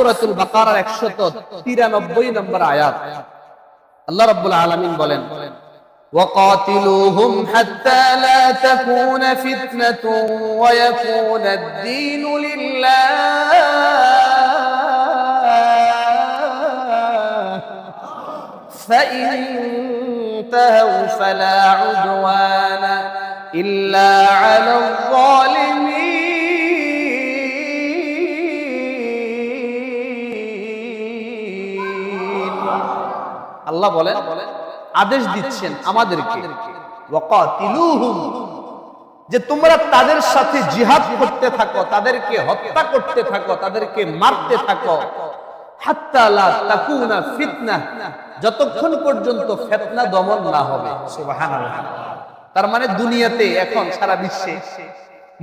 সূরাতুল বাকারার 193 নম্বর আয়াত। আল্লাহ রাব্বুল আলামিন বলেন, وقاتلوهم حتى لا تكون فتنة ويكون الدين لله فإن انتهوا فلا عدوان إلا على الظالمين। আল্লাহ বলেন, আদেশ দিচ্ছেন আমাদেরকে, ওয়াকাতিলুহুম, যে তোমরা তাদের সাথে জিহাদ করতে থাকো, তাদেরকে হত্যা করতে থাকো, তাদেরকে মারতে থাকো, হাত্তা লা তাকুনা ফিতনাহ, যতক্ষণ পর্যন্ত ফিতনা দমন না হবে। সুবহানাল্লাহ। তার মানে দুনিয়াতে এখন সারা বিশ্বে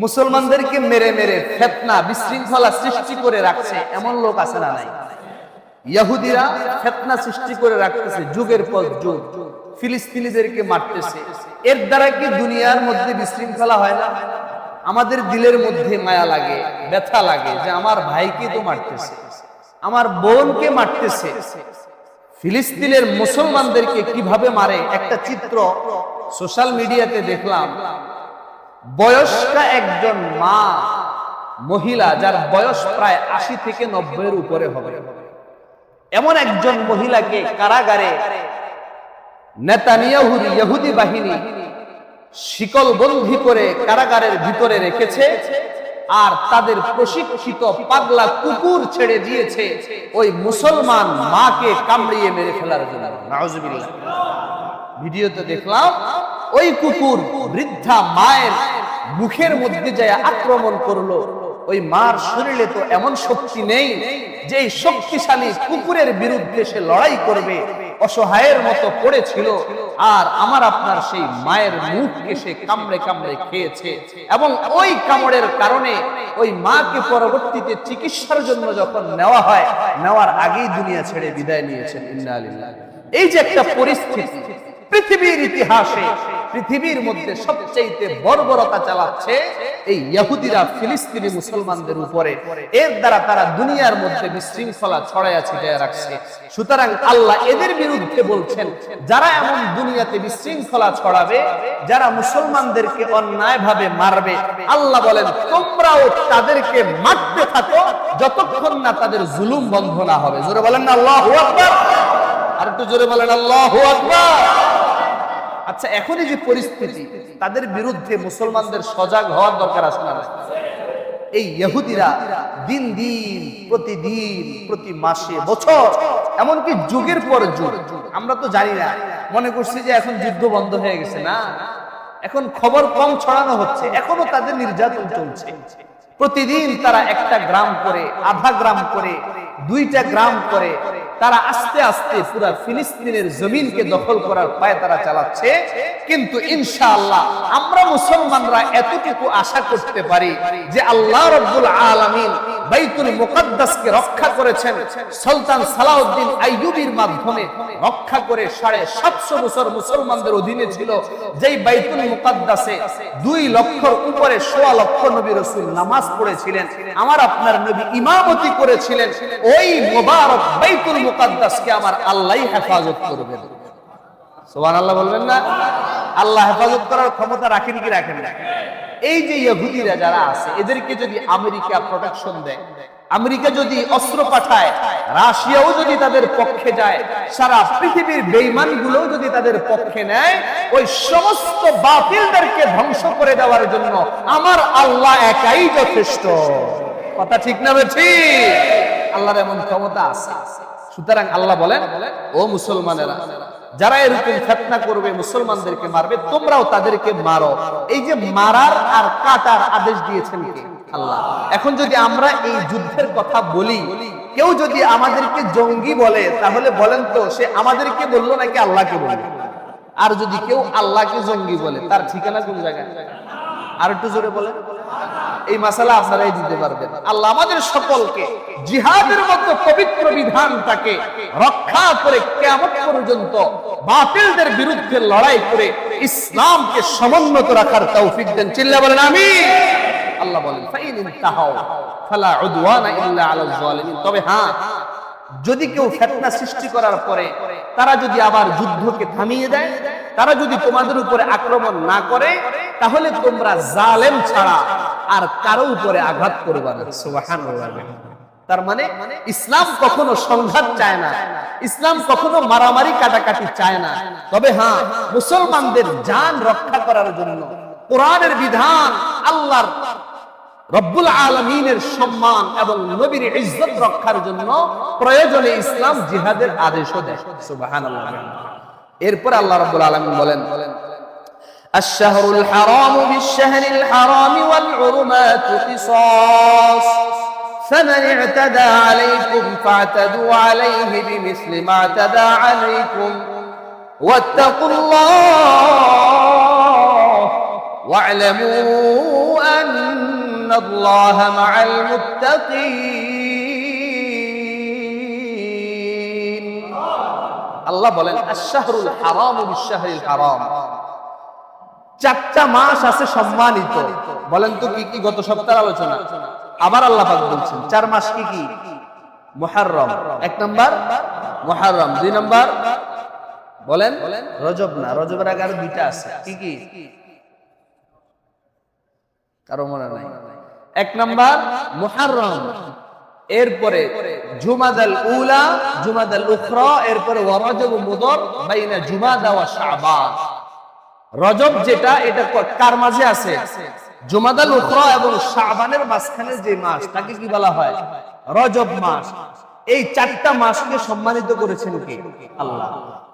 মুসলমানদেরকে মেরে মেরে ফিতনা বিশৃঙ্খলা সৃষ্টি করে রাখছে এমন লোক আছে না নাই? ইহুদিরা ফিতনা সৃষ্টি করে রাখতেছে যুগের পর যুগ, ফিলিস্তিনিদেরকে মারতেছে। এর দ্বারা কি দুনিয়ার মধ্যে বিশৃঙ্খলা হয় না? আমাদের দিলের মধ্যে মায়া লাগে, ব্যথা লাগে যে আমার ভাইকে তো মারতেছে, আমার বোনকে মারতেছে। ফিলিস্তিনের মুসলমানদেরকে কিভাবে মারে একটা চিত্র সোশ্যাল মিডিয়াতে দেখলাম। বয়স্কা একজন মা, মহিলা, যার বয়স প্রায় 80 থেকে 90 এর উপরে হবে, এমন একজন মহিলাকে কারাগারে নেতানিয়াহুর ইহুদি বাহিনী শিকলবন্দি করে কারাগারের ভিতরে রেখেছে, আর তাদের প্রশিক্ষিত পাগলা কুকুর ছেড়ে দিয়েছে ওই মুসলমান মাকে কামড়িয়ে মেরে ফেলার জন্য। নাউজুবিল্লাহ। ভিডিওতে দেখলাম ওই কুকুর বৃদ্ধা মায়ের মুখের মধ্যে যায় আক্রমণ করলো। ওই মার শরীরে তো এমন শক্তি নেই যে এই শক্তিশালী কুকুরের বিরুদ্ধে সে লড়াই করবে, অসহায়ের মতো পড়েছিল। আর আমার আপনার সেই মায়ের মুখকে সে কামড়ে কামড়ে খেয়েছে, এবং ওই কামড়ের কারণে ওই মাকে পরবর্তীতে চিকিৎসার জন্য যখন নেওয়া হয়, নেওয়ার আগেই দুনিয়া ছেড়ে বিদায় নিয়েছেন। ইন্না লিল্লাহি। এই যে একটা পরিস্থিতি পৃথিবীর ইতিহাসে, পৃথিবীর মধ্যে সবচেয়ে বর্বরতা চালাচ্ছে এই ইহুদিরা ফিলিস্তিনি মুসলমানদের উপরে। এর দ্বারা তারা দুনিয়ার মধ্যে বিশৃঙ্খলা ছড়াইয়া ছিটাইয়া রাখছে। সুতরাং আল্লাহ এদের বিরুদ্ধে বলছেন, যারা এমন দুনিয়াতে বিশৃঙ্খলা ছড়াবে, যারা মুসলমানদেরকে অন্যায়ভাবে মারবে, আল্লাহ বলেন তোমরাও তাদেরকে মারতে থাকো যতক্ষণ না তাদের জুলুম বন্ধ না হবে। জোরে বলেন না আল্লাহু আকবার। আর একটু জোরে বলেন আল্লাহু আকবার। আচ্ছা, এখনই যে পরিস্থিতি, তাদের বিরুদ্ধে মুসলমানদের সজাগ হওয়ার দরকার আছে না? এই ইহুদিরা দিন দিন, প্রতিদিন, প্রতি মাসে, বছর, এমনকি যুগের পর যুগ, আমরা তো জানি না, মনে করছি যে এখন যুদ্ধ বন্ধ হয়ে গেছে। না, এখন খবর কম ছড়ানো হচ্ছে, এখনো তাদের নির্যাতন চলছে। প্রতিদিন তারা একটা গ্রাম করে, আধা গ্রাম করে, 2টা গ্রাম করে, তারা আস্তে আস্তে পুরা ফিলিস্তিনের জমিনকে দখল করার পায়তারা চালাচ্ছে। কিন্তু ইনশাআল্লাহ আমরা মুসলমানরা এতটুকু আশা করতে পারি যে আল্লাহ রাব্বুল আলামিন বাইতুল মুকাদ্দাসকে রক্ষা করেছেন। সুলতান সালাউদ্দিন আইয়ুবীর মাধ্যমে রক্ষা করে 750 বছর মুসলমানদের অধীনে ছিল। যেই বাইতুল মুকাদ্দাসে 2 লক্ষর উপরে 1.25 লক্ষ নবী রাসূল নামাজ পড়েছিলেন, আমার আপনার নবী ইমামতি করেছিলেন। ওই মুবারক বাইতুল মুকাদ্দাসকে আমার আল্লাহই হেফাজত করবেন। সুবহানাল্লাহ বলবেন না? আল্লাহ হেফাজত করার ক্ষমতা রাখেন কি রাখেন না? এই যে ইহুদিরা যারা আছে, এদেরকে যদি আমেরিকা প্রোটেকশন দেয়, আমেরিকা যদি অস্ত্র পাঠায়, রাশিয়াও যদি তাদের পক্ষে যায়, সারা পৃথিবীর বেঈমানগুলো যদি তাদের পক্ষে নেয়, ওই সমস্ত বাতিলদেরকে ধ্বংস করে দেওয়ার জন্য আমার আল্লাহ একাই যথেষ্ট। কথা ঠিক না বেঠি? আল্লাহর এমন ক্ষমতা আছে। সুতরাং আল্লাহ বলেন, ও মুসলমানেরা, যারা এরকম ফিতনা করবে, মুসলমানদেরকে মারবে, তোমরাও তাদেরকে মারো। এই যে মারার আর কাটার আদেশ দিয়েছেন কে? আল্লাহ। এখন যদি আমরা এই যুদ্ধের কথা বলি, কেউ যদি আমাদেরকে জঙ্গি বলে, তাহলে বলেন তো সে আমাদেরকে বললো নাকি আল্লাহকে বলল? আর যদি কেউ আল্লাহকে জঙ্গি বলে, তার ঠিকানা কোন জায়গায়? আর একটু জোরে বলেন। এই মাসালা আপনারাই দিতে পারবেন। আল্লাহ আমাদের সকলকে জিহাদের মতো পবিত্র বিধানটাকে রক্ষা করে কিয়ামত পর্যন্ত বাতিলদের বিরুদ্ধে লড়াই করে ইসলামকে সমুন্নত রাখার তৌফিক দেন। চিল্লা বলেন আমিন। আল্লাহ বলেন ফাইন ইনতাহাউ ফালা উদওয়ানা ইল্লা আলাল যালিমিন। তবে হ্যাঁ, যদি কেউ ফিতনা সৃষ্টি করার পরে তারা যদি আবার যুদ্ধকে থামিয়ে দেয়, তারা যদি তোমাদের উপরে আক্রমণ না করে, তাহলে তোমরা জালেম ছাড়া আর কারো উপরে আঘাত করবে না। সুবহানাল্লাহ। তার মানে ইসলাম কখনো সংঘাত চায় না, ইসলাম কখনো মারামারি কাটাকাটি চায় না। তবে হ্যাঁ, মুসলমানদের জান রক্ষা করার জন্য কোরআনের বিধান, আল্লাহর রব্বুল আলামিনের সম্মান এবং নবীর ইজ্জত রক্ষার জন্য প্রয়োজনে ইসলাম জিহাদের আদেশও দেয়। সুবহানাল্লাহ। এরপর আল্লাহ রাব্বুল আলামিন বলেন আশ-শাহরুল হারামু বিশ-শাহরিল হারামি ওয়াল উরুমাতু কিসাস ফামান ই'তাদা আলাইকুম ফা'তাদু আলাইহি বিমিসলি মা আ'তাদা আলাইকুম ওয়াত্তাকুল্লাহ ওয়া'লামু আন্নাল্লাহা মা'আল মুত্তাকিন। আল্লাহ বলেন আশ-শাহরুল হারামু বিশ-শাহরিল হারাম, চারটা মাস আছে সম্মানিত। বলেন তো কি কি? গত সপ্তাহের আলোচনা। আবার আল্লাহ পাক বলছেন 4 মাস কি কি? মুহররম 1 নাম্বার, মুহররম 2 নাম্বার বলেন রজব। না, রজবের আগে আরো 2টা আছে। কি কি? কারো মনে নাই? 1 নাম্বার মুহররম, এরপরে জুমাদাল উলা, জুমাদাল উখরা, এরপরে রজব মুদর বাইনা জুমাদা ওয়া শাবান। রজব যেটা, এটা কার মাঝে আছে? জুমাদাল উখরা এবং শাবানের মাঝখানে যে মাস, তাকে কি বলা হয়? রজব মাস। এই 4টা মাসকে সম্মানিত করেছেন কে? আল্লাহ।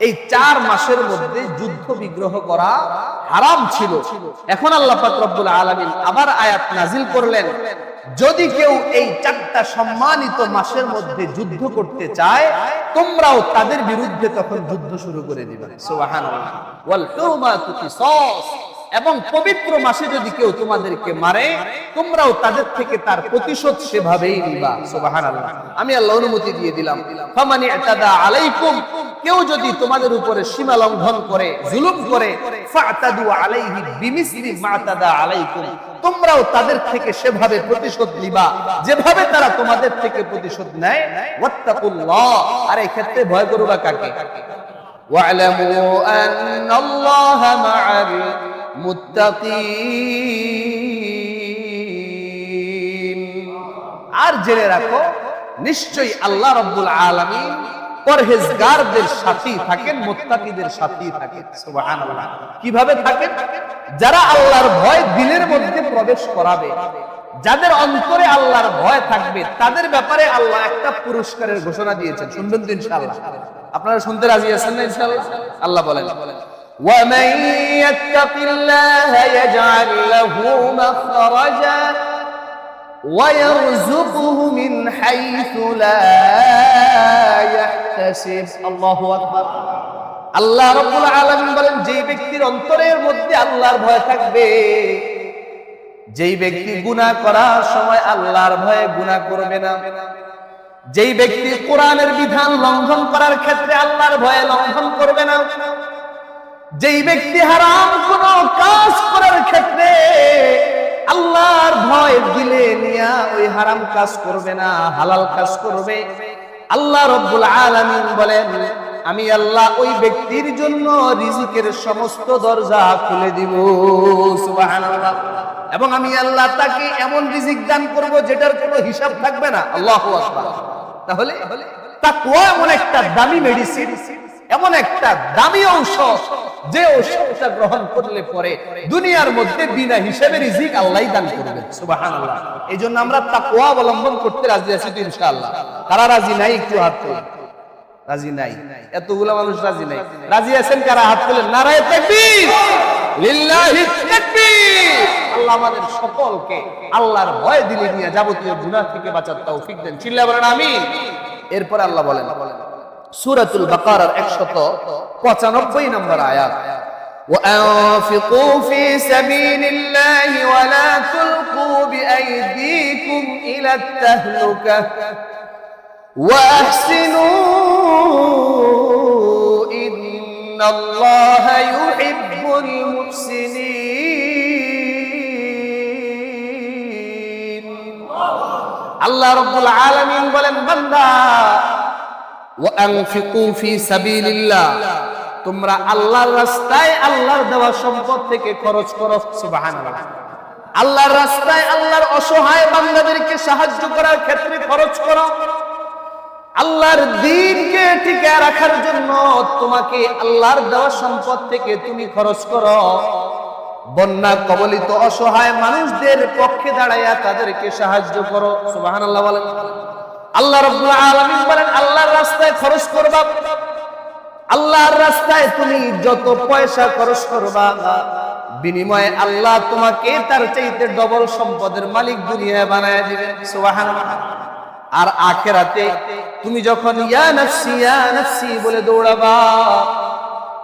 এই 4 মাসের মধ্যে যুদ্ধ বিগ্রহ করা হারাম ছিল। এখন আল্লাহ পাক রব্বুল আলামিন আবার আয়াত নাজিল করলেন, যদি কেউ এই 4টা সম্মানিত মাসের মধ্যে যুদ্ধ করতে চায়, তোমরাও তাদের বিরুদ্ধে তখন যুদ্ধ শুরু করে দিবে। সুবহানাল্লাহ। ওয়াল হুরমাতু কিসাস, এবং পবিত্র মাসে যদি কেউ তোমাদেরকে মারে, তোমরাও তাদের থেকে তার প্রতিশোধ সেভাবেই নিবা। সুবহানাল্লাহ। আমি আল্লাহ অনুমতি দিয়ে দিলাম। ফামান ই'তাদা আলাইকুম, কেউ যদি তোমাদের উপরে সীমা লঙ্ঘন করে, জুলুম করে, ফা'তাদু আলাইহি বিমিসলি মা আ'তাদা আলাইকুম, তোমরাও তাদের থেকে সেভাবে প্রতিশোধ নিবা যেভাবে তারা তোমাদের থেকে প্রতিশোধ নেয়। ওয়াত্তাকুল্লাহ, আর এই ক্ষেত্রে ভয় করবা কাকে? ওয়া'লামু আন্নাল্লাহা মা'আল মুত্তাকিন। আর জেনে রাখো, নিশ্চয়ই আল্লাহ রাব্বুল আলামিন পরহেজগারদের সাথী থাকেন, মুত্তাকিদের সাথী থাকেন। সুবহানাল্লাহ। কিভাবে থাকেন? যারা আল্লাহর ভয় দিলের মধ্যে প্রবেশ করাবে, যাদের অন্তরে আল্লাহর ভয় থাকবে, তাদের ব্যাপারে আল্লাহ একটা পুরস্কারের ঘোষণা দিয়েছেন। শুনবেন তো ইনশাআল্লাহ? আপনারা শুনতে রাজি আছেন না ইনশাআল্লাহ? আল্লাহ বলেন وَمَن يَتَّقِ اللَّهَ يَجْعَل لَّهُ مَخْرَجًا وَيَرْزُقْهُ مِنْ حَيْثُ لَا يَحْتَسِبُ। আল্লাহু আকবার। আল্লাহ রাব্বুল আলামিন বলেন, যেই ব্যক্তির অন্তরের মধ্যে আল্লাহর ভয় থাকবে, যেই ব্যক্তি গুনাহ করার সময় আল্লাহর ভয়ে গুনাহ করবে না, যেই ব্যক্তি কোরআনের বিধান লঙ্ঘন করার ক্ষেত্রে আল্লাহর ভয়ে লঙ্ঘন করবে না, যেই ব্যক্তি হারাম কোন কাজ করার ক্ষেত্রে আল্লাহর ভয় দিলে নিয়া ওই হারাম কাজ করবে না, হালাল কাজ করবে, আল্লাহ রাব্বুল আলামিন বলেন, আমি আল্লাহ ওই ব্যক্তির জন্য রিজিকের সমস্ত দরজা খুলে দিব। সুবহানাল্লাহ। এবং আমি আল্লাহ তাকে এমন রিজিক দান করব যেটার কোনো হিসাব থাকবে না। আল্লাহু আকবার। তাহলে তাকওয়া এমন একটা দামি মেডিসিন, এমন একটা দামি ঔষধ, যে ঔষধটা গ্রহণ করলে পরে দুনিয়ার মধ্যে বিনা হিসাবে রিজিক আল্লাহই দান করবেন। সুবহানাল্লাহ। এইজন্য আমরা তাকওয়া অবলম্বন করতে রাজি আছি তো ইনশাআল্লাহ? কারা রাজি নাই একটু হাত তোলেন। রাজি নাই? এতগুলা মানুষ রাজি নাই। রাজি আছেন কারা? হাত তোলেন। নারায়ে তাকবীর, লিল্লাহি তাকবীর। আল্লাহ আমাদের সকলকে আল্লাহর ভয় দিলে নিয়ে যাবতীয় গুনাহ থেকে বাঁচার তৌফিক দেন। চিল্লায়ে বলেন আমিন। এরপর আল্লাহ বলেন সূরাতুল বাকারার 195 নম্বর আয়াত, وَأَنفِقُوا فِي سَبِيلِ اللَّهِ وَلَا تُلْقُوا بِأَيْدِيكُمْ إِلَى التَّهْلُكَةِ وَأَحْسِنُوا إِنَّ اللَّهَ يُحِبُّ الْمُحْسِنِينَ। আল্লাহ রাব্বুল আলামিন বলেন, বান্দা ওয়ানফিকু ফি সাবিলিল্লাহ, তোমরা আল্লাহর রাস্তায় আল্লাহর দেওয়া সম্পদ থেকে খরচ করো। সুবহানাল্লাহ। আল্লাহর রাস্তায় আল্লাহর অসহায় বান্দাদেরকে সাহায্য করার ক্ষেত্রে খরচ করো। আল্লাহর দ্বীনকে টিকে রাখার জন্য তোমাকে আল্লাহর দেওয়া সম্পদ থেকে তুমি খরচ করো। বন্যা কবলিত অসহায় মানুষদের পক্ষে দাঁড়াইয়া তাদেরকে সাহায্য করো। সুবহানাল্লাহ বলেন। আল্লাহ রাব্বুল আলামিন বলেন, আল্লাহর রাস্তায় খরচ করবা। আল্লাহর রাস্তায় তুমি যত পয়সা খরচ করবা, বিনিময়ে আল্লাহ তোমাকে তার চাইতে ডবল সম্পদের মালিক দুনিয়ায় বানায় দিবেন। সুবহানাল্লাহ। আর আখিরাতে তুমি যখন ইয়া নাফসি বলে দৌড়াবা,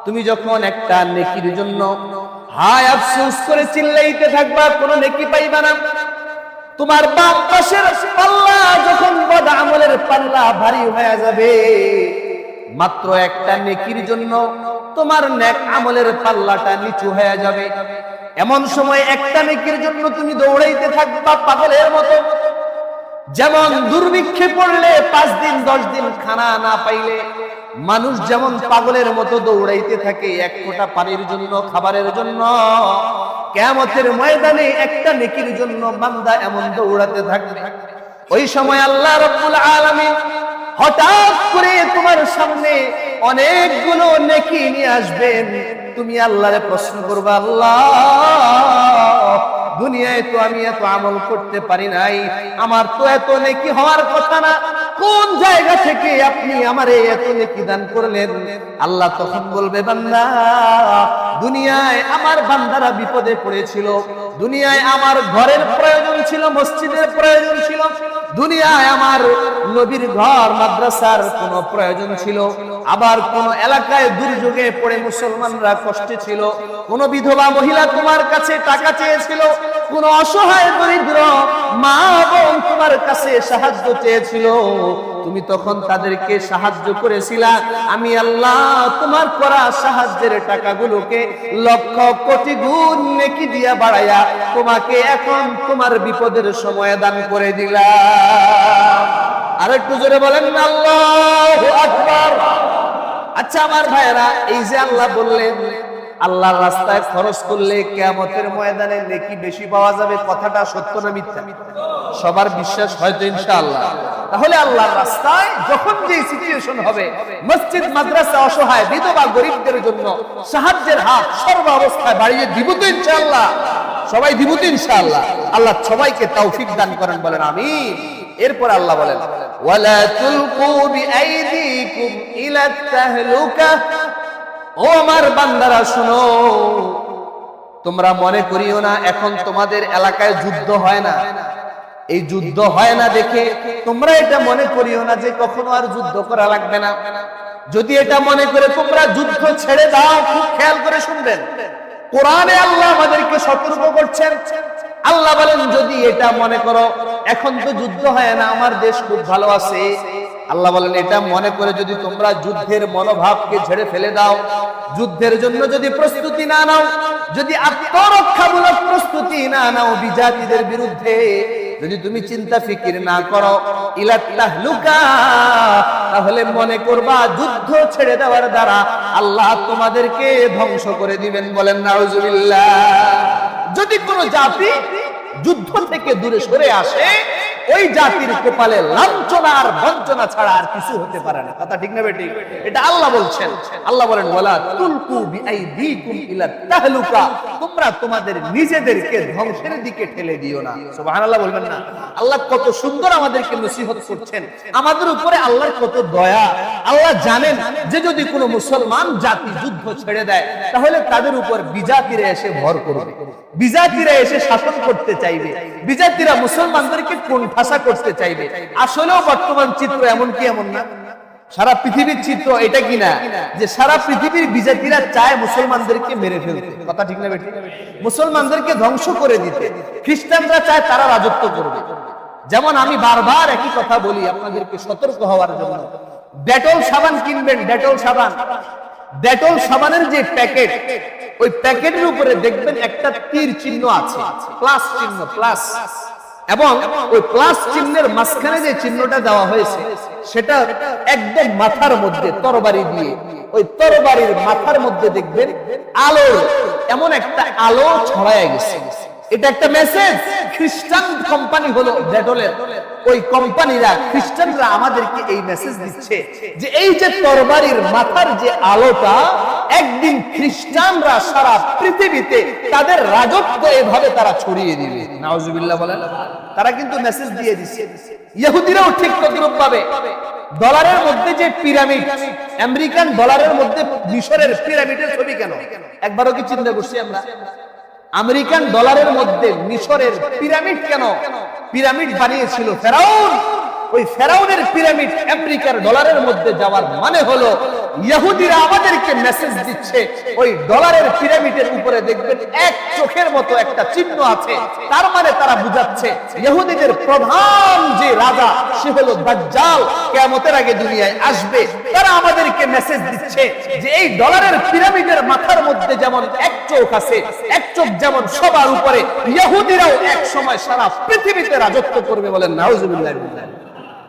তুমি যখন একটা নেকির জন্য হায় আফসোস করে চিল্লাইতে থাকবা, কোনো নেকি পাইবা না। তোমার বাম পাশের পাল্লা যখন বদ আমলের পাল্লা ভারী হয়ে যাবে, মাত্র একটা নেকির জন্য তোমার নেক আমলের পাল্লাটা নিচু হয়ে যাবে। এমন সময় একটা নেকির জন্য তুমি দৌড়াইতে থাকবা পাগলের মতো। যেমন দুর্ভিক্ষে পড়লে 5 দিন 10 দিন খানা না পাইলে মানুষ যেমন পাগলের মতো দৌড়াইতে থাকে এক ফোঁটা পানির জন্য, খাবারের জন্য, কিয়ামতের ময়দানে একটা নেকির জন্য বান্দা এমন দৌড়াতে থাকবে। ওই সময় আল্লাহ রাব্বুল আলামিন হঠাৎ করে তোমার সামনে অনেকগুলো নেকি নিয়ে আসবেন। তুমি আল্লাহরে প্রশ্ন করবা, আল্লাহ দুনিয়ায় তো আমি এত আমল করতে পারি নাই, আমার তো এত নেকি হওয়ার কথা না, কোন জায়গা থেকে আপনি আমারে এত নেকি দান করলেন? আল্লাহ তখন বলবে, বান্দা দুনিয়ায় আমার বান্দারা বিপদে পড়েছিল, দুনিয়ায় আমার ঘরের প্রয়োজন ছিল, মসজিদের প্রয়োজন ছিল, দুনিয়ায় আমার নবীর ঘর মাদ্রাসার কোনো প্রয়োজন ছিল, আবার কোন এলাকায় দুর্যোগে পড়ে মুসলমানরা কষ্টে ছিল, কোন বিধবা মহিলা তোমার কাছে টাকা চেয়েছিল, কোন অসহায় দরিদ্র মা বোন তোমার কাছে সাহায্য চেয়েছিল, তুমি তখন তাদেরকে সাহায্য করেছিলা। আমি আল্লাহ তোমার করা সাহায্যের টাকাগুলোকে লক্ষ কোটি গুণ নেকি দিয়া বাড়াইয়া তোমাকে এখন তোমার বিপদের সময় দান করে দিলাম। আর একটু জোরে বলেন না আল্লাহু আকবার। আচ্ছা আমার ভাইরা, এই যে আল্লাহ বললেন আল্লাহর রাস্তায় খরচ করলে কিয়ামতের ময়দানে নেকি বেশি পাওয়া যাবে, কথাটা সত্য না মিথ্যা? সবার বিশ্বাস হয়তো ইনশাআল্লাহ। তাহলে আল্লাহর রাস্তায় যখন যে সিচুয়েশন হবে, মসজিদ মাদ্রাসা অসহায় বিধবা গরিবদের জন্য সাহায্যের হাত সর্ব অবস্থায় বাড়িয়ে দিব তো ইনশাআল্লাহ। সবাই দিব তো ইনশাআল্লাহ। আল্লাহ সবাইকে তৌফিক দান করেন, বলেন আমিন। এরপর আল্লাহ বলেন, ওয়ালা তুলকু বিআইদিকুম ইলা তাহলুকা, ও আমার বান্দারা শুনো, তোমরা মনে করিও না এখন তোমাদের এলাকায় যুদ্ধ হয় না। এই যুদ্ধ হয় না দেখে তোমরা এটা মনে করিও না যে কখনো আর যুদ্ধ করা লাগবে না। যদি এটা মনে করে তোমরা যুদ্ধ ছেড়ে দাও, খুব খেয়াল করে শুনবেন, কোরআনে আল্লাহ আমাদেরকে সতর্ক করছেন। আল্লাহ বলেন, যদি এটা মনে করো এখন তো যুদ্ধ হয় না, আমার দেশ খুব ভালো আছে, আল্লাহ বলেন এটা মনে করে যদি তোমরা যুদ্ধের মনোভাবকে ঝেড়ে ফেলে দাও, যুদ্ধের জন্য যদি প্রস্তুতি না নাও, যদি আত্মরক্ষামূলক প্রস্তুতি না নাও বিজাতিদের বিরুদ্ধে, যদি তুমি চিন্তা ফিকির না করো ইলা তাহলুকা, তাহলে মনে করবা যুদ্ধ ছেড়ে দেওয়ার দ্বারা আল্লাহ তোমাদেরকে ধ্বংস করে দিবেন। বলেন নাউজুবিল্লাহ। যদি কোনো জাতি যুদ্ধ থেকে দূরে সরে আসে, ওই জাতির কপালে লাঞ্ছনা আর বঞ্চনা ছাড়া আর কিছু হতে পারে না। কথা ঠিক না বেটি? এটা আল্লাহ বলছেন। আল্লাহ বলেন, ওয়ালা তুলকু বিআইদিকুম ইলা তাহলুকা, তোমরা তোমাদের নিজেদেরকে ধ্বংসের দিকে ঠেলে দিও না। সুবহানাল্লাহ বলবেন না? আল্লাহ কত সুন্দর আমাদেরকে নসিহত করছেন, আমাদের উপরে আল্লাহর কত দয়া। আল্লাহ জানেন যে যদি কোনো মুসলমান জাতি যুদ্ধ ছেড়ে দেয় তাহলে তাদের উপর বিজাতিরা এসে ভর করবে, বিজাতিরা এসে শাসন করতে চাইবে, বিজাতিরা মুসলমানদেরকে কোণঠাসা করতে চাইবে। আসলেও বর্তমান চিত্র এমন কি এমন না? সারা পৃথিবীর চিত্র এটা কিনা যে সারা পৃথিবীর বিজাতিরা চায় মুসলমানদেরকে মেরে ফেলতে। কথা ঠিক না বেটি? মুসলমানদেরকে ধ্বংস করে দিতে। খ্রিস্টানরা চায় তারা রাজত্ব করবে। যেমন আমি বারবার একই কথা বলি আপনাদেরকে সতর্ক হওয়ার জন্য, ডেটল সাবান কিনবেন, ডেটল সাবান, ডেটল সাবানের যে প্যাকেট, ওই প্যাকেটের উপরে দেখবেন একটা তীর চিহ্ন আছে, প্লাস চিহ্ন, প্লাস। এবং ওই প্লাস চিহ্নের মাঝখানে যে চিহ্নটা দেওয়া হয়েছে সেটা একদম মাথার মধ্যে তরবারি দিয়ে, ওই তরবারির মাথার মধ্যে দেখবেন আলো, এমন একটা আলো ছড়ায় গেছে। এটা একটা মেসেজ। খ্রিস্টান কোম্পানি হলো ডেটলের, ওই কোম্পানিরা, খ্রিস্টানরা আমাদেরকে এই মেসেজ দিচ্ছে যে এই যে তরবারির মাথার যে আলোটা, একদিন খ্রিস্টানরা সারা পৃথিবীতে তাদের রাজত্ব এভাবে তারা ছড়িয়ে দিবে। নাউজুবিল্লাহ বলেন। তারা কিন্তু মেসেজ দিয়ে দিচ্ছে। ইহুদিরাও ঠিক তদ্রূপ ভাবে ডলারের মধ্যে যে পিরামিড, আমেরিকান ডলারের মধ্যে মিশরের পিরামিডের ছবি কেন? একবারও কি চিন্তা করছি আমরা? আমেরিকান ডলারের মধ্যে মিশরের পিরামিড কেন? পিরামিড বানিয়েছিল ফেরাউন। ওই ফেরাউনের পিরামিড আমেরিকার ডলারের মধ্যে যাওয়ার মানে হলো ইহুদিরা আমাদেরকে মেসেজ দিচ্ছে ওই ডলারের পিরামিডের উপরে দেখবেন এক চোখের মতো একটা চিহ্ন আছে। তার মানে তারা বুঝাচ্ছে ইহুদিদের প্রধান যে রাজা সে হলো দাজ্জাল, কিয়ামতের আগে দুনিয়ায় আসবে। তারা আমাদেরকে মেসেজ দিচ্ছে যে এই ডলারের পিরামিডের মাথার মধ্যে যেমন এক চোখ আছে, এক চোখ যেমন সবার উপরে, ইহুদিরাও এক সময় সারা পৃথিবীতে রাজত্ব করবে। বলেন নাউজুবিল্লাহ।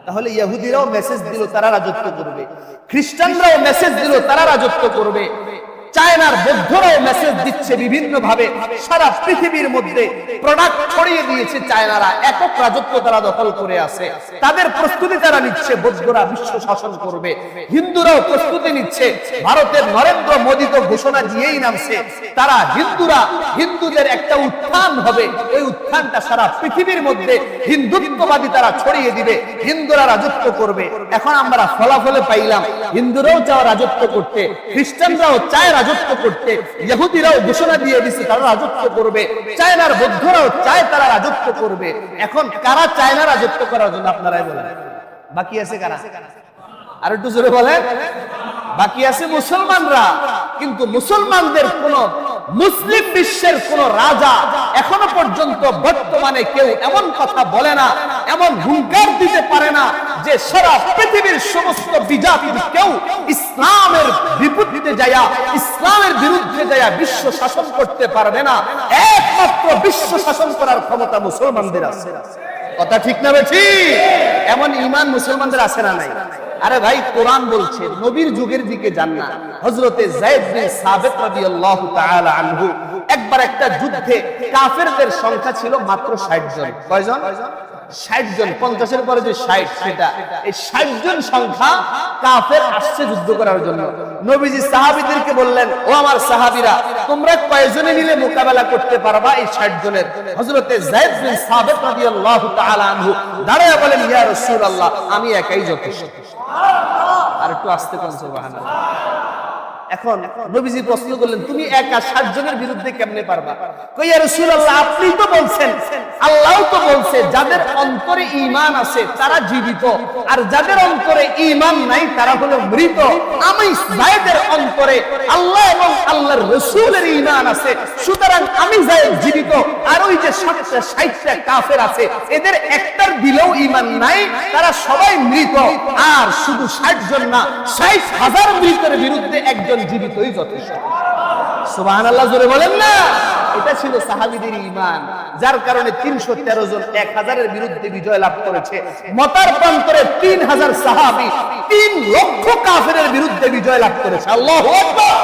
তাহলে ইহুদিরাও মেসেজ দিল তারা রাজত্ব করবে, খ্রিস্টানরাও মেসেজ দিল তারা রাজত্ব করবে, চায়নার বৌদ্ধরাও মেসেজ দিচ্ছে বিভিন্ন ভাবে, সারা পৃথিবীর মধ্যে প্রোডাক্ট ছড়িয়ে দিয়েছে চায়নারা, একক রাজত্ব তারা দখল করে আছে। তাদের প্রস্তুতি তারা নিচ্ছে, বৌদ্ধরা বিশ্ব শাসন করবে, হিন্দুরাও প্রস্তুতি নিচ্ছে। ভারতের নরেন্দ্র মোদী তো ঘোষণা দিয়েই নামছে, তারা হিন্দুদের একটা উত্থান হবে, ওই উত্থানটা সারা পৃথিবীর মধ্যে হিন্দুত্ববাদী তারা ছড়িয়ে দিবে, হিন্দুরা রাজত্ব করবে। এখন আমরা ফলাফলে পাইলাম হিন্দুরাও চাও রাজত্ব করতে, খ্রিস্টানরাও চায় রাজত্ব করতে, ইহুদিরাও ঘোষণা দিয়ে দিচ্ছে তারা রাজত্ব করবে, চায়নার বৌদ্ধরাও চায় তারা রাজত্ব করবে। এখন কারা চায় না রাজত্ব করার জন্য? আপনারাই বলেন। বাকি আছে কারা? আর একটু জোরে বলেন। বাকি আছে মুসলমানরা। কিন্তু মুসলমানদের কোন মুসলিম বিশ্বের কোন রাজা এখনো পর্যন্ত বর্তমানে কেউ এমন কথা বলে না, এমন হুঙ্কার দিতে পারে না যে সারা পৃথিবীর সমস্ত বিজাতির কেউ ইসলামের বিপরীতে যায়া, ইসলামের বিরুদ্ধে যায়া বিশ্ব শাসন করতে পারবে না। একমাত্র বিশ্ব শাসন করার ক্ষমতা মুসলমানদের আছে। কথা ঠিক না বেঠি? এমন ঈমান মুসলমানদের আছে না নাই? আরে ভাই, কোরআন বলছে নবীর যুগের দিকে যান না। হযরতে যায়েদ বিন সাবিত রাদিয়াল্লাহু তাআলা আনহু একবার একটা যুদ্ধে কাফেরদের সংখ্যা ছিল মাত্র 60 জন। কয়জন? 60 জন। 50 এর পরে যে 60, সেটা এই 60 জন সংখ্যা কাফের আসছে যুদ্ধ করার জন্য। নবীজি সাহাবীদেরকে বললেন, ও আমার সাহাবীরা, তোমরা কয়জনে মিলে মোকাবেলা করতে পারবা এই 60 জনের? হযরতে যায়েদ বিন সাবিত রাদিয়াল্লাহু তাআলা আনহু দাঁড়ায় বলেন, ইয়া রাসূলুল্লাহ, আমি একাই যথেষ্ট। আর একটু আস্তে কোন সুবহানাল্লাহ। এখন নবীজি প্রশ্ন করলেন, তুমি একা 60 জনের বিরুদ্ধে কেমনে পারবা? কই, ইয়া রাসূলুল্লাহ, আপনি তো বলছেন, আল্লাহও তো বলছে যাদের অন্তরে ঈমান আছে তারা জীবিত, আর যাদের অন্তরে ঈমান নাই তারা হলো মৃত। আমি যায়েদের অন্তরে আল্লাহ এবং আল্লাহর রাসূলের ঈমান আছে, সুতরাং আমি যায়েদ জীবিত। আর ওই যে 60টা কাফের আছে, এদের একটার দিলেও ঈমান নাই, তারা সবাই মৃত। আর শুধু 60 জন না, 60,000 মৃতের বিরুদ্ধে একজন জীবিতই যথেষ্ট। সুবহানাল্লাহ, জোরে বলেন না। এটা ছিল সাহাবীদের ঈমান, যার কারণে 313 জন 1000-এর বিরুদ্ধে বিজয় লাভ করেছে। মতার প্রান্তরে 3000 সাহাবী 3 লক্ষ কাফেরের বিরুদ্ধে বিজয় লাভ করেছে। আল্লাহু আকবার।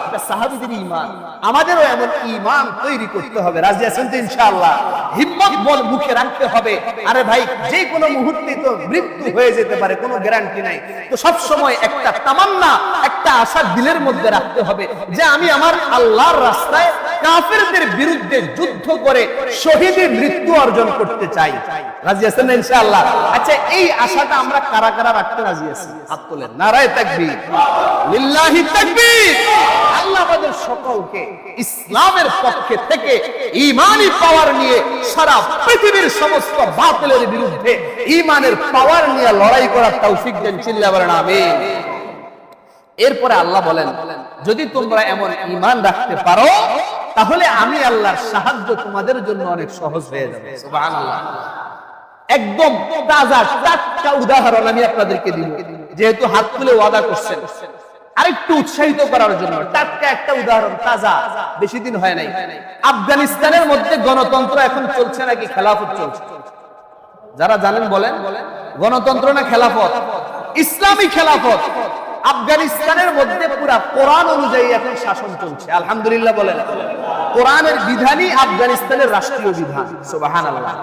এটা সাহাবীদের ঈমান। আমাদেরও এমন ঈমান তৈরি করতে হবে। রাজি আছেন তো ইনশাআল্লাহ? হিম্মত বল মুখে রাখতে হবে। আরে ভাই, যে কোনো মুহূর্তে তো মৃত্যু হয়ে যেতে পারে, কোনো গ্যারান্টি নাই। তো সব সময় একটা তামান্না, একটা আশা দিলের মধ্যে রাখতে হবে যে আমি আমার আল্লাহর রাস্তায় কাফেরদের বিরুদ্ধে যুদ্ধ করে শহীদের মৃত্যু অর্জন করতে চাই। রাজি আছেন না ইনশাআল্লাহ? আচ্ছা, এই আশাটা আমরা কারা কারা রাখতে রাজি আছি? হাত তোলেন। নারায়ে তাকবীর, লিল্লাহি তাকবীর। আল্লাহ আমাদের সকলকে ইসলামের পক্ষে থেকে ঈমানি পাওয়ার নিয়ে সারা পৃথিবীর সমস্ত বাতিলের বিরুদ্ধে ঈমানের পাওয়ার নিয়ে লড়াই করার তৌফিক দেন। চিল্লা বলেন আমিন। এরপরে আল্লাহ বলেন, যদি তোমরা এমন ঈমান রাখতে পারো তাহলে আমি আল্লাহর সাহায্য তোমাদের জন্য অনেক সহজ হয়ে যাবে। সুবহানাল্লাহ। একদম তাজা টাটকা উদাহরণ আমি আপনাদেরকে দিব, যেহেতু হাত তুলে ওয়াদা করছেন, আরেকটু উৎসাহিত করার জন্য টাটকা একটা উদাহরণ, তাজা, বেশি দিন হয় নাই। আফগানিস্তানের মধ্যে গণতন্ত্র এখন চলছে নাকি খেলাফত চলছে? যারা জানেন বলেন, গণতন্ত্র না খেলাফত? ইসলামী খেলাফত। আফগানিস্তানের মধ্যে পুরা কোরআন অনুযায়ী এখন শাসন চলছে, আলহামদুলিল্লাহ বলেন। কোরআনের বিধানই আফগানিস্তানের রাষ্ট্রীয় বিধান, সুবহানাল্লাহ।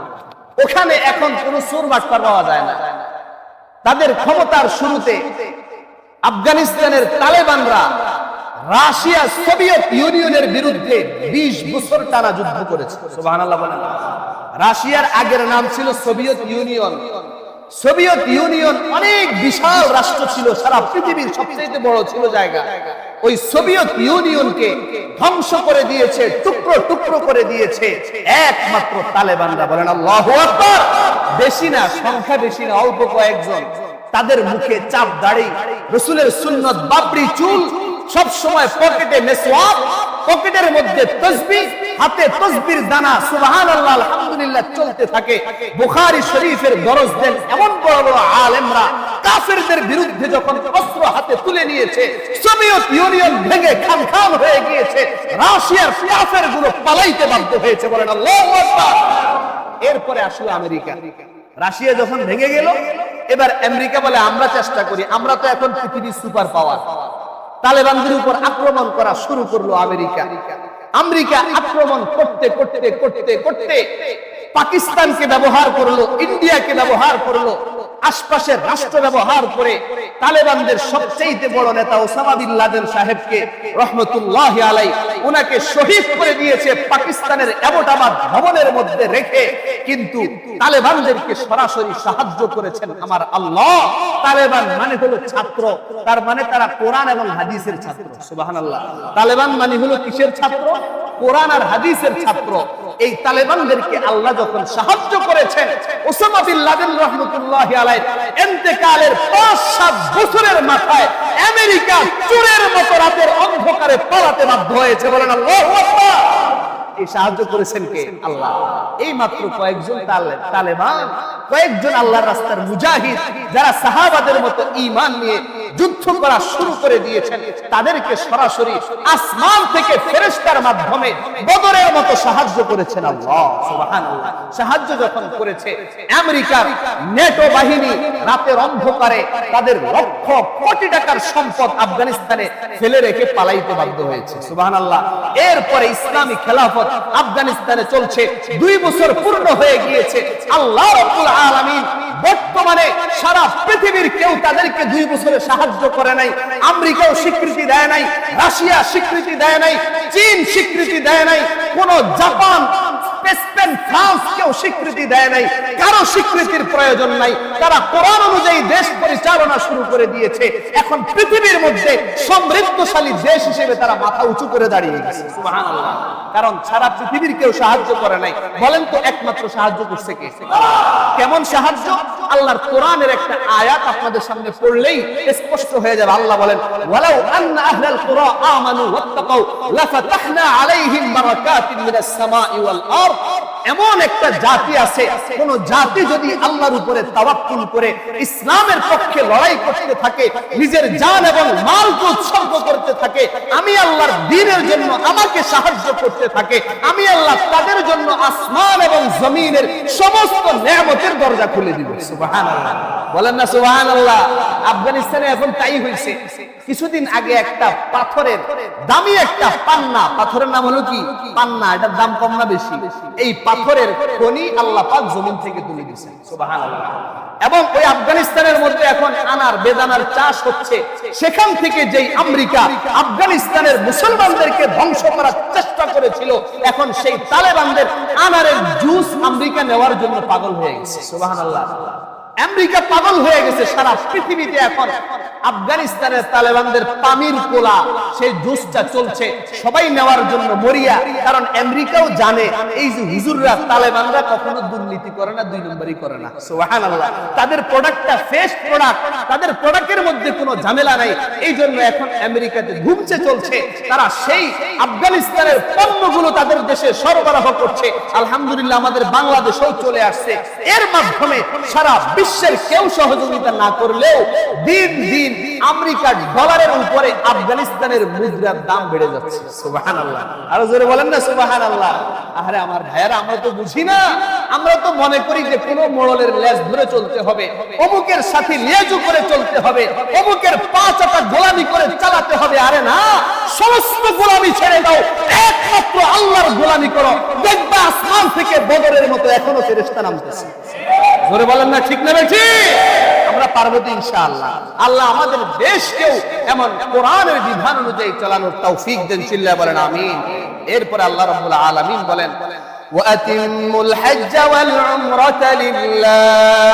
ওখানে এখন কোন সুর বাটপার পাওয়া যায় না। তাদের ক্ষমতার শুরুতে আফগানিস্তানের তালেবানরা রাশিয়া সোভিয়েত ইউনিয়নের বিরুদ্ধে 20 বছর টানা যুদ্ধ করেছে, সুবহানাল্লাহ বলেন। রাশিয়ার আগের নাম ছিল সোভিয়েত ইউনিয়ন। সোভিয়েত ইউনিয়ন অনেক বিশাল রাষ্ট্র ছিল, সারা পৃথিবীর সবচেয়ে বড় ছিল জায়গা। ওই সোভিয়েত ইউনিয়নকে ধ্বংস করে দিয়েছে, টুকরো টুকরো করে দিয়েছে একমাত্র তালেবানরা, বলেন আল্লাহু আকবার। বেশি না, সংখ্যা বেশি না, অল্প কয়েকজন। তাদের মুখে চাপ দাড়ি, রাসূলের সুন্নাত বাবরি চুল, সব সময় পকেটে মেসওয়াক, পকেটের মধ্যে তাসবিহ, হাতে তাসবির দানা, সুবহানাল্লাহ আলহামদুলিল্লাহ চলতে থাকে। বুখারী শরীফের দরজ দেন এমন বড় বড় আলেমরা কাফেরদের বিরুদ্ধে যখন অস্ত্র হাতে তুলে নিয়েছে, সোভিয়েত ইউনিয়ন ভেঙে খান হয়ে গিয়েছে, রাশিয়ার কাফেরগুলো পালাইতে বাধ্য হয়েছে, বলেন আল্লাহু আকবার। এরপরে আসলো আমেরিকা। রাশিয়া যখন ভেঙে গেল, এবার আমেরিকা বলে আমরা চেষ্টা করি, আমরা তো এখন পৃথিবীর সুপার পাওয়ার। তালেবানদের উপর আক্রমণ করা শুরু করলো আমেরিকা। আমেরিকা আক্রমণ করতে করতে করতে করতে পাকিস্তানকে ব্যবহার করলো, ইন্ডিয়াকে ব্যবহার করলো, আশপাশের রাষ্ট্র ব্যবহার করে তালেবানদের সবচেয়ে বড় নেতা ওসামা বিন লাদেন সাহেবকে রহমতুল্লাহি আলাইহি উনাকে শহীদ করে দিয়েছে পাকিস্তানের অ্যাবোটাবাদ ভবনের মধ্যে রেখে। কিন্তু তালেবানদেরকে সরাসরি সাহায্য করেছেন আমার আল্লাহ। তালেবান মানে হলো ছাত্র, তার মানে তারা কোরআন এবং হাদিসের ছাত্র, সুবহানাল্লাহ। তালেবান মানে হলো কিসের ছাত্র? কোরআন আর হাদিসের ছাত্র। এই তালেবানদেরকে আল্লাহ যখন সাহায্য করেছেন, ওসামা বিন লাদেন রাহমাতুল্লাহি আলাইহি ইন্তেকালের 5-7 বছরের মাথায় আমেরিকা চোরের মতো রাতের অন্ধকারে পালাতে বাধ্য হয়েছে, বলেন আল্লাহু আকবার। এই সাহায্য করেছেন কে? আল্লাহ। এই মাত্র কয়েকজন তালেবান, কয়েকজন আল্লাহর রাস্তার মুজাহিদ, যারা সাহাবাদের মতো ঈমান নিয়ে যুদ্ধ করা শুরু করে দিয়েছেন, তাদেরকে সরাসরি আসমান থেকে ফেরেশতার মাধ্যমে বদরের মতো সাহায্য করেছেন আল্লাহ, সুবহানাল্লাহ। সাহায্য যখন করেছে, আমেরিকার নেটো বাহিনী রাতের অন্ধকারে তাদের লক্ষ কোটি টাকার সম্পদ আফগানিস্তানে ফেলে রেখে পালাইতে বাধ্য হয়েছে, সুবহানাল্লাহ। এরপরে ইসলামী খেলাফত আফগানিস্তানে চলছে, 2 বছর পূর্ণ হয়ে গিয়েছে। আল্লাহ রাব্বুল আলামিন বর্তমানে সারা পৃথিবীর কেউ তাদেরকে 2 বছরে সাহায্য করে নাই। আমেরিকাও স্বীকৃতি দেয় নাই, রাশিয়া স্বীকৃতি দেয় নাই, চীন স্বীকৃতি দেয় নাই, কোন জাপান, স্পেন, ফ্রান্স কেউ স্বীকৃতি দেয় নাই। কারো স্বীকৃতির প্রয়োজন নাই। তারা কোরআন অনুযায়ী দেশ পরিচালনা শুরু করে দিয়েছে। এখন পৃথিবীর মধ্যে সমৃদ্ধশালী দেশ হিসেবে তারা মাথা উঁচু করে দাঁড়িয়ে গেছে, সুবহানাল্লাহ। কারণ সারা পৃথিবীর কেউ সাহায্য করে নাই। বলেন তো একমাত্র সাহায্য করছে কে? কেমন সাহায্য? আল্লাহর কোরআনের একটা আয়াত আপনাদের সামনে পড়লেই স্পষ্ট হয়ে যাবে। আল্লাহ বলেন, ওয়ালাউ আন্না আহলাল কুরা আমানু ওয়াত্তাকাউ লাফাতাহনা আলাইহিম বারাকাতিন মিনাস সামাই ওয়াল আরদ। এমন একটা জাতি আছে, কোন জাতি যদি আল্লাহর উপরে তাওয়াক্কুল করে ইসলামের পক্ষে লড়াই করতে থাকে, নিজের জান এবং মালকে উৎসর্গ করতে থাকে, আমি আল্লাহর দ্বীনের জন্য আমাকে সাহায্য করতে থাকে, আমি আল্লাহ তাদের জন্য আসমান এবং জমিনের সমস্ত নেয়ামতের দরজা খুলে দিব, সুবহানাল্লাহ। বলেন না সুবহানাল্লাহ। আফগানিস্তানে এখন তাই হয়েছে। কিছুদিন আগে একটা পাথরের দামি একটা পান্না, পাথরের নাম হলো কি? পান্না। এটার দাম কম না বেশি? এই পাথরের খনি আল্লাহ পাক জমিন থেকে তুলে দিয়েছেন, সুবহানাল্লাহ। এবং ওই আফগানিস্তানের মধ্যে এখন আনার বেদানার চাষ হচ্ছে। সেখান থেকে যেই আমেরিকা আফগানিস্তানের মুসলমানদেরকে ধ্বংস করার চেষ্টা করেছিল, এখন সেই তালেবানদের আনারের জুস আমেরিকা নেওয়ার জন্য পাগল হয়ে গেছে, সুবহানাল্লাহ। আমেরিকা পাগল হয়ে গেছে। সারা পৃথিবীতে এখন আফগানিস্তানের তালেবানদের পানির কোলা, সেই জুসটা চলছে, সবাই নেওয়ার জন্য মরিয়া। কারণ আমেরিকাও জানে এই যে হুজুররা, তালেবানরা কখনো দুর্নীতি করে না, 2 নম্বরই করে না, সুবহানাল্লাহ। তাদের প্রোডাক্টটা ফ্রেশ প্রোডাক্ট, তাদের প্রোডাক্টের মধ্যে কোনো ঝামেলা নাই। এই জন্য এখন আমেরিকাতে ঘুমছে চলছে। তারা সেই আফগানিস্তানের পণ্যগুলো তাদের দেশে সরবরাহ করছে। আলহামদুলিল্লাহ আমাদের বাংলাদেশেও চলে আসছে। এর মাধ্যমে সারা বিশ্বের কেউ সহযোগিতা না করলেও দিন দিন আমেরিকার ডলারের উপরে আফগানিস্তানের মুদ্রার দাম বেড়ে যাচ্ছে। সুবহানাল্লাহ, আরো জোরে বলেন না সুবহানাল্লাহ। আরে আমার ভাইয়েরা, আমরা তো বুঝি না, আমরা তো মনে করি যে কোন মোড়লের লেজ ধরে চলতে হবে, অমুকের সাথে লেজু করে চলতে হবে, অমুকের পা চাটা গোলামি করে চালাতে হবে। আরে না, সমস্ত গোলামি ছেড়ে দাও, একমাত্র আল্লাহর গোলামি করো, দেখবা আসমান থেকে বদরের মতো এখনো ফেরেশতা নামতেছে। জোরে বলেন না ঠিক না বেশি? আমরা পারবো তো ইনশাআল্লাহ। আল্লাহ আমাদের দেশকেও এমন কোরআনের বিধান অনুযায়ী চালানোর তৌফিক দেন, চিল্লায়া বলেন আমিন। এরপর আল্লাহ রাব্বুল আলামিন বলেন ওয়াতিমুল হজ্জ ওয়াল উমরাতা লিল্লাহ।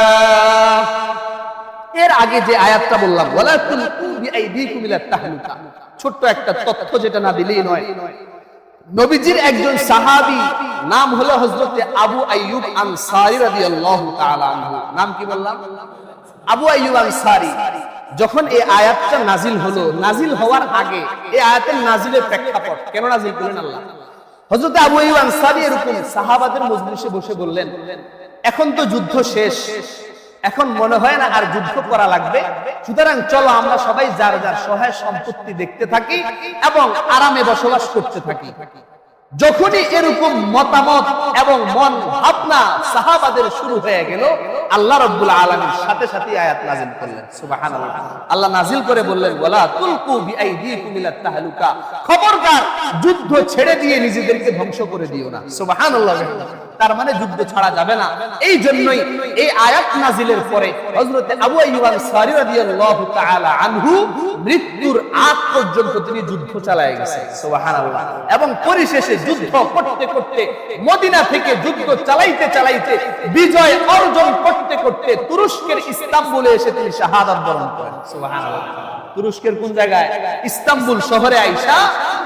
এর আগে যে আয়াতটা বললাম ওয়ালা তুলকু বিআইদিকুম ইলা তাহলুকা, ছোট্ট একটা তথ্য যেটা না দিলেই নয়। নবীজির একজন সাহাবী নাম হলো হযরতে আবু আইয়ুব আনসারী রাদিয়াল্লাহু তাআলা আনহু। নাম কি বললাম? আবু আইয়ুব আনসারী। যখন এই আয়াতটা নাজিল হলো, নাজিল হওয়ার আগে এই আয়াতের নাজিলের প্রেক্ষাপট কেন নাজিল করলেন আল্লাহ? হযরত আবু আইয়ুব আনসারী এরকম সাহাবাদের মজলিসে বসে বললেন, এখন তো যুদ্ধ শেষ, এখন মনে হয় না আর যুদ্ধ করা লাগবে, সুতরাং চলো আমরা সবাই যার যার সহায় সম্পত্তি দেখতে থাকি এবং আরামে বসবাস করতে থাকি। যখনই এরকম মতামত এবং মন ভাবনা সাহাবাদের শুরু হয়ে গেল, আল্লাহ রাব্বুল আলামিন সাথে সাথে আয়াত নাযিল করলেন। সুবহানাল্লাহ। আল্লাহ নাযিল করে বললেন ওয়ালা তুলকু বিআইদিকুম ইলা তাহলুকা, খবরদার যুদ্ধ ছেড়ে দিয়ে নিজেদেরকে ধ্বংস করে দিও না। সুবহানাল্লাহ। তার মানে যুদ্ধ ছাড়া যাবে না। এই জন্যই এই আয়াত নাজিলের পরে হযরত আবু আইয়ুব আনসারী রাদিয়াল্লাহু তাআলা আনহু মৃত্যুর আগ পর্যন্ত তিনি যুদ্ধ চালায় গেছেন। সুবহানাল্লাহ। এবং পরিশেষে যুদ্ধ করতে করতে, মদিনা থেকে যুদ্ধ চালাইতে চালাইতে, বিজয় অর্জন করতে করতে তুরস্কের ইস্তাম্বুলে এসে তিনি শাহাদাত বরণ করেন। সুবহানাল্লাহ। তুরস্কের কোন জায়গায়? ইস্তাম্বুল শহরে আইসা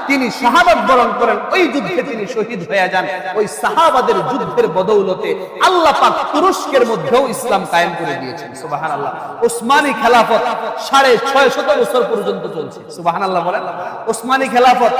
তিনি শাহাদাত বরণ করেন। ওই যুদ্ধে তিনি শহীদ হয়ে যান। ওই সাহাবাদের যুদ্ধের বদৌলতে আল্লাহ পাক তুরস্কের মধ্যেও ইসলাম কায়েম করে দিয়েছেন। সুবহানাল্লাহ। ওসমানী খেলাফত 650 বছর পর্যন্ত চলছে। সুবহানাল্লাহ বলেন। ওসমানী খেলাফত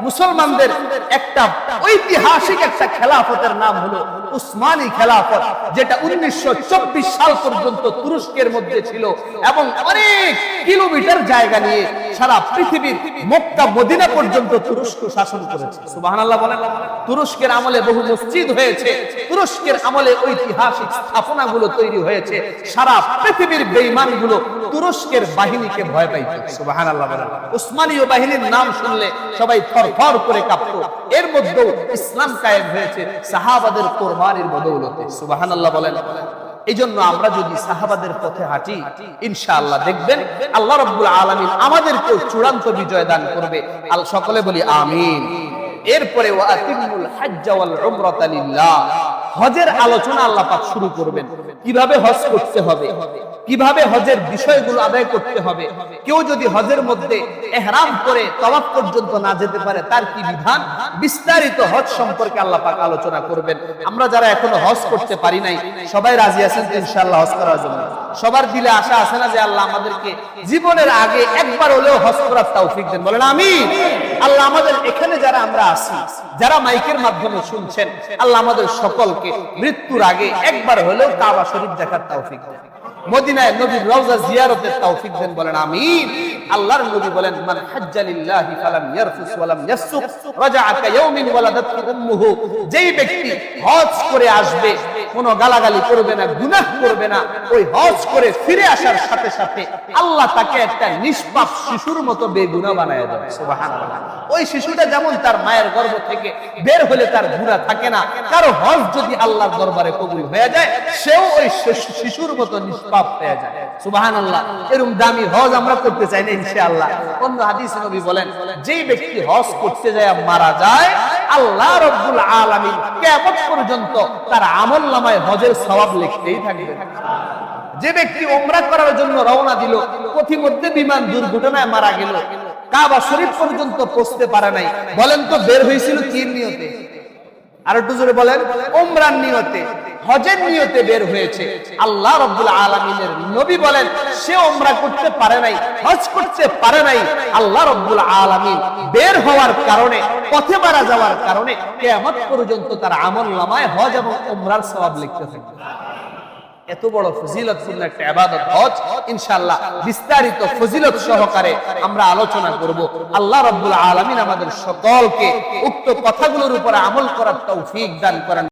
মুসলমানদের একটা ঐতিহাসিক একটা খেলাফতের নাম হলো উসমানী খেলাফত, যেটা 1924 সাল পর্যন্ত তুরস্কের মধ্যে ছিল এবং অনেক কিলোমিটার জায়গা নিয়ে সারা পৃথিবীর মক্কা মদিনা পর্যন্ত তুরস্ক শাসন করেছে। সুবহানাল্লাহ বলেন। তুরস্কের আমলে বহু মসজিদ হয়েছে, তুরস্কের আমলে ঐতিহাসিক স্থাপনাগুলো তৈরি হয়েছে। সারা পৃথিবীর বেঈমানগুলো তুরস্কের বাহিনীকে ভয় পাইত। সুবহানাল্লাহ বলেন। উসমানীয় বাহিনীর নাম শুনলে সবাই থরথর করে কাঁপত। এর মধ্যেও ইসলাম কায়েম হয়েছে সাহাবাদের কুরবানির বদৌলতে। সুবহানাল্লাহ বলেন। এই জন্য আমরা যদি সাহাবাদের পথে হাঁটি, ইনশাআল্লাহ দেখবেন আল্লাহ রাব্বুল আলামিন আমাদেরকেও চূড়ান্ত বিজয় দান করবে। সকলে বলি আমিন। এরপরে ওয়াতিমুল হজ্জ ওয়াল উমরাতা লিল্লাহ, হজের আলোচনা আল্লাহ পাক শুরু করবেন। কিভাবে হজ করতে হবে, কিভাবে হজের বিষয়গুলো আদায় করতে হবে, কেউ যদি হজের মধ্যে ইহরাম করে তওয়াফ পর্যন্ত না যেতে পারে তার কি বিধান, বিস্তারিত হজ সম্পর্কে আল্লাহ পাক আলোচনা করবেন। আমরা যারা এখনো হজ করতে পারি নাই, সবাই রাজি আছেন ইনশাআল্লাহ হজ করার জন্য? সবার দিলে আশা আছে না যে আল্লাহ আমাদেরকে জীবনের আগে একবার হলেও হজ করার তৌফিক দেন? বলেন আমিন। আল্লাহ আমাদের এখানে যারা আমরা আছি, যারা মাইকের মাধ্যমে শুনছেন, আল্লাহ আমাদের সকলকে মৃত্যুর আগে একবার হলেও কাবা শরীফ দেখার তৌফিক দেন, মদিনায় নবীর রওজা জিয়ারতের তৌফিক দেন। বলেন আমিন। আল্লাহর নবী বলেন মান হাজ্জা লিল্লাহি ফালাম ইয়ারফুস ওয়ালাম ইয়াসুক রাজাআ কায়াউমিন ওয়ালাদাতহু উম্মুহু, যেই ব্যক্তি হজ করে আসবে কোনো গালাগালি করবে না, গুনাহ করবে না, ওই হজ করে ফিরে আসার সাথে সাথে আল্লাহ তাকে একটা নিষ্পাপ শিশুর মতো বেগুনাহ বানায় দেবে। সুবহানাল্লাহ। ওই শিশুটা যেমন তার মায়ের গর্ভ থেকে বের হলে তার গুনাহ থাকে না, কারো হজ যদি আল্লাহর দরবারে কবুল হয়ে যায়, সেও ওই শিশুর মতো নিষ্পাপ হয়ে যায়। সুবহানাল্লাহ। এরকম দামি হজ আমরা করতে চাই না ইনশাআল্লাহ। অন্য হাদিসে নবী বলেন যেই ব্যক্তি হজ করতে যায় মারা যায়, আল্লাহ রাব্বুল আলামিন কিয়ামত পর্যন্ত তার আমলনামায় হজের সওয়াব লিখতেই থাকবে। যে ব্যক্তি উমরা করার জন্য রওনা দিল, পথিমধ্যে বিমান দুর্ঘটনায় মারা গেল, কাবা শরীফ পর্যন্ত পৌঁছতে পারে নাই, বলেন তো বের হয়েছিল কি নিয়তে? আর একটু জোরে বলেন। উমরার নিয়তে, হজের নিয়তে বের হয়েছে। আল্লাহ রাব্বুল আলামিনের নবী বলেন সে উমরা করতে পারে নাই, হজ করতে পারে নাই, আল্লাহ রাব্বুল আলামিন বের হওয়ার কারণে, পথে মারা যাওয়ার কারণে কিয়ামত পর্যন্ত তার আমলনামায় হজ এবং উমরার সওয়াব লিখতে থাকবে। এত বড় ফজিলতপূর্ণ একটা ইবাদত হজ। ইনশাআল্লাহ বিস্তারিত ফজিলত সহকারে আমরা আলোচনা করব। আল্লাহ রাব্বুল আলামিন আমাদের সকলকে উক্ত কথাগুলোর উপর আমল করার তৌফিক দান করেন।